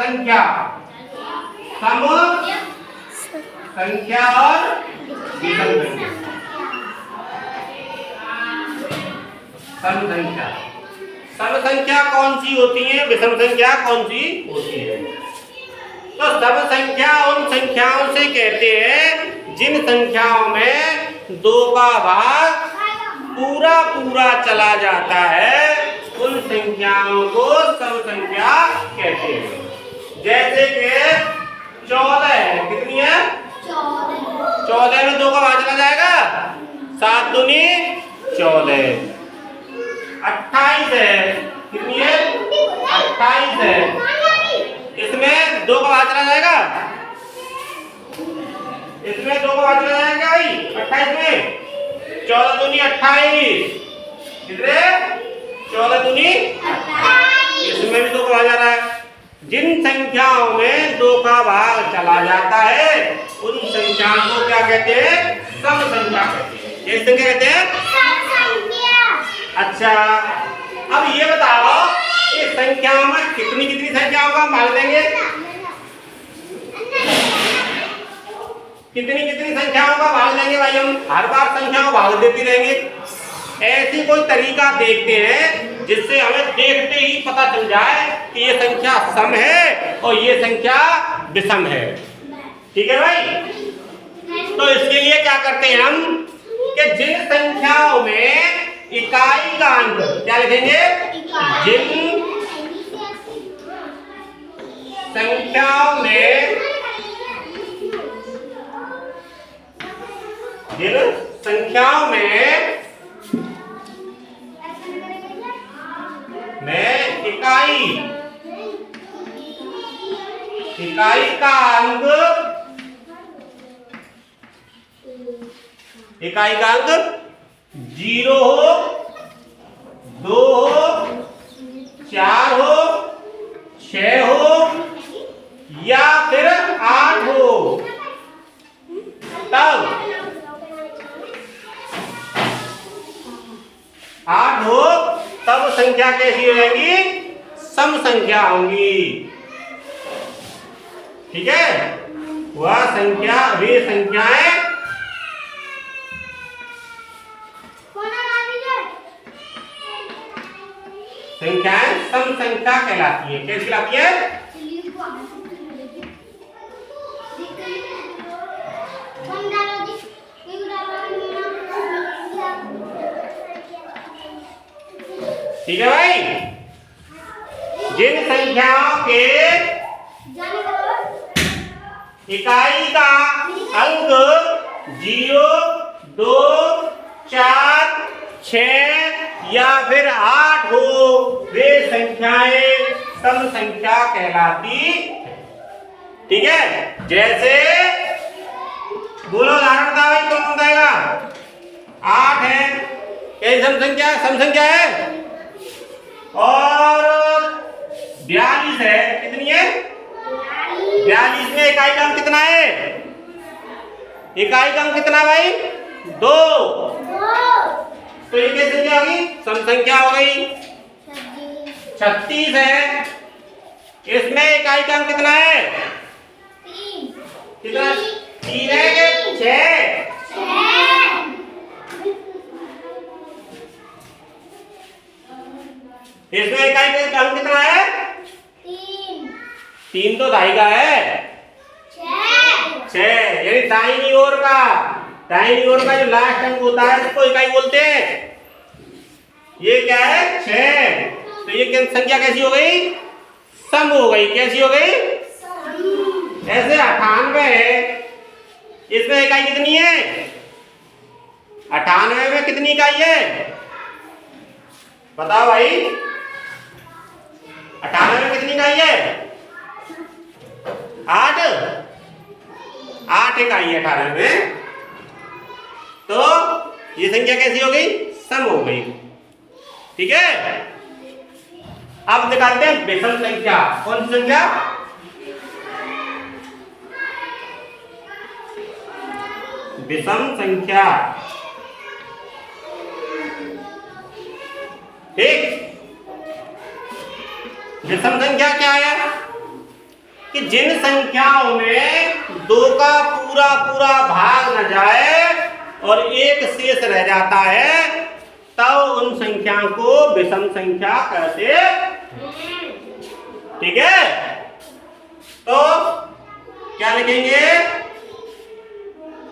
संख्या, सम संख्या और विषम संख्या। सम संख्या, सम संख्या कौन सी होती है, विषम संख्या कौन सी होती है? तो सम संख्या उन संख्याओं से कहते हैं जिन संख्याओं में 2 का भाग पूरा पूरा चला जाता है, उन संख्याओं को सम संख्या कहते हैं। जैसे कि 14 है, कितनी है? 14 में 2 का भाग चला जाएगा, 7 दूनी 14। 28 है, कितनी है? 28 है, इसमें 2 का भाग चला जाएगा, इसमें 2 का भाग चला जाएगा भाई 28 में। 14 दूनी 28, कितने? 14 दूनी 28, इसमें भी 2 का भाग जा रहा है। जिन संख्याओं में 2 का भाग चला जाता है, उन संख्याओं को क्या कहते हैं? सम संख्या कहते हैं। ये संख्या कहते हैं सम संख्या। अच्छा, अब ये बताओ कि संख्याओं में कितनी कितनी संख्याओं का भाग देंगे? कितनी कितनी संख्याओं का भाग देंगे भाई? हम हर बार संख्याओं भाग देती रहेंगे। ऐसी कोई तरीका देखते हैं जिससे हमें देखते ही पता चल जाए कि ये संख्या सम है और ये संख्या विषम है। ठीक है भाई? तो इसके लिए क्या करते हैं हम कि जिन संख्याओं में इकाई का अंक, क्या लिखेंगे? जिन संख्याओं में, जिन संख्याओं में इकाई का अंक, इकाई का अंक 0 हो, 2 हो, 4 हो, 6 हो या फिर 8 हो, तब 8 हो तब संख्या कैसी हो जाएगी? सम संख्या होंगी। ठीक है? वह संख्या, वे संख्याएं सम संख्या कहलाती है। कैसी कहलाती है? ठीक है भाई? जिन संख्याओं के इकाई का अंक 0, 2, 4, 6 या फिर 8 हो, वे संख्याएं सम संख्या कहलाती। ठीक है? जैसे बोलो, उदाहरण बताओ भाई, कौन बताएगा? 8 है, कैसी सम संख्या है? सम संख्या है। और 42 है, कितनी है? 42 में इकाई का अंक कितना है? इकाई का अंक कितना भाई? 2। तो ये कैसी संख्या होगी? सम संख्या हो गई। 36 है, इसमें इकाई का अंक कितना है? 3। कितना? 3 है कि 6? इसमें इकाई का अंक कितना है? 3 तो दाई का है। 6 यानी दाहिनी ओर का, दाहिनी ओर का जो लास्ट अंक होता है उसको इकाई बोलते हैं। ये क्या है? 6। तो ये संख्या कैसी हो गई? सम हो गई। कैसी हो गई? ऐसे 98 है, इसमें इकाई कितनी है? 98 में कितनी इकाई है? बताओ भाई, 98 में कितनी इकाई है? 8 इकाई है 98 में। तो ये संख्या कैसी हो गई? सम हो गई। ठीक है? अब निकालते हैं विषम संख्या। कौन सी संख्या? विषम संख्या। ठीक, विषम संख्या क्या है? कि जिन संख्याओं में 2 का पूरा पूरा भाग न जाए और एक शेष रह जाता है तब उन संख्या को विषम संख्या कहते हैं। ठीक है, तो क्या लिखेंगे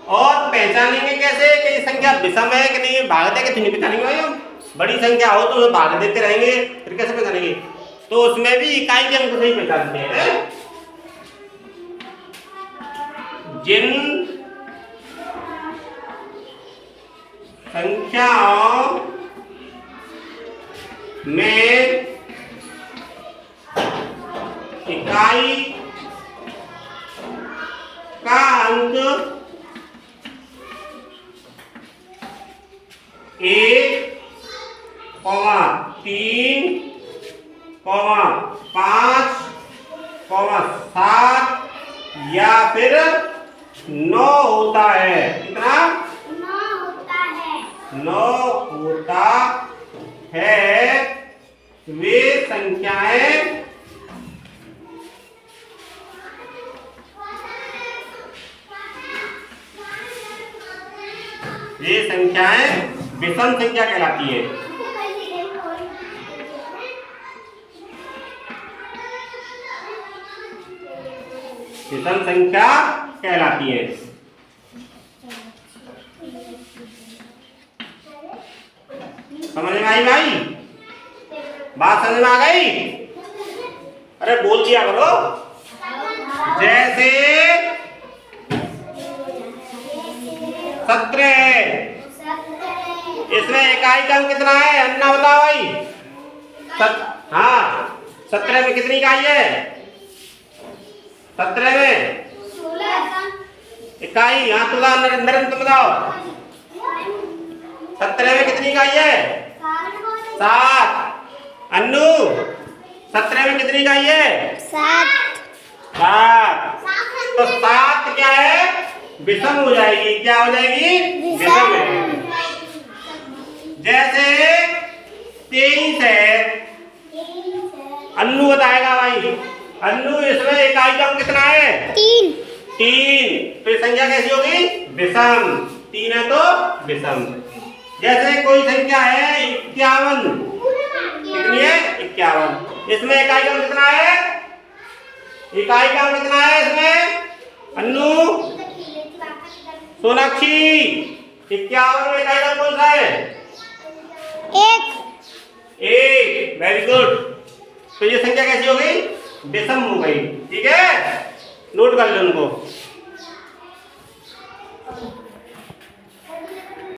और पहचानेंगे कैसे कि ये संख्या विषम है कि नहीं, भाग दे के नहीं पहचानेंगे भाई हम। बड़ी संख्या हो तो उसे भाग देते रहेंगे, फिर कैसे पहचानेंगे? तो उसमें भी इकाई के अंक से ही पहचानते हैं। जिन संख्याओं में इकाई का अंक 1, 3, 5, 7 या फिर 9 होता है। कितना? 9 होता है। वे संख्याएं विषम संख्या कहलाती है। विषम संख्या कहलाती है। समझ में आई भाई? बात समझ में आ गई? अरे बोल दिया करो। जैसे 17 है, इसमें इकाई का अंक कितना है? अन्ना बताओ भाई। हाँ, 17 में कितनी इकाई है? 17 में इकाई, हाँ तुला नरेंद्र तुम बताओ 17 में कितनी इकाई है? 7। अन्नू 17 में कितनी इकाई है? 7। तो 7 क्या है? विषम हो जाएगी। क्या हो जाएगी? विषम है। जैसे 23 है, अन्नू बताएगा भाई। अन्नू इसमें इकाई का अंक कितना है? 3। तो ये संख्या कैसी होगी? विषम। 3 है तो विषम। जैसे कोई संख्या है 51, कितनी है? 51। इसमें इकाई का अंक कितना है? इकाई का अंक कितना है इसमें? अन्नू, सोनाक्षी, 51 में इकाई का कौन सा है? 1। Very good. तो ये संख्या कैसी हो गई? विषम हो गई। ठीक है, नोट कर लो उनको।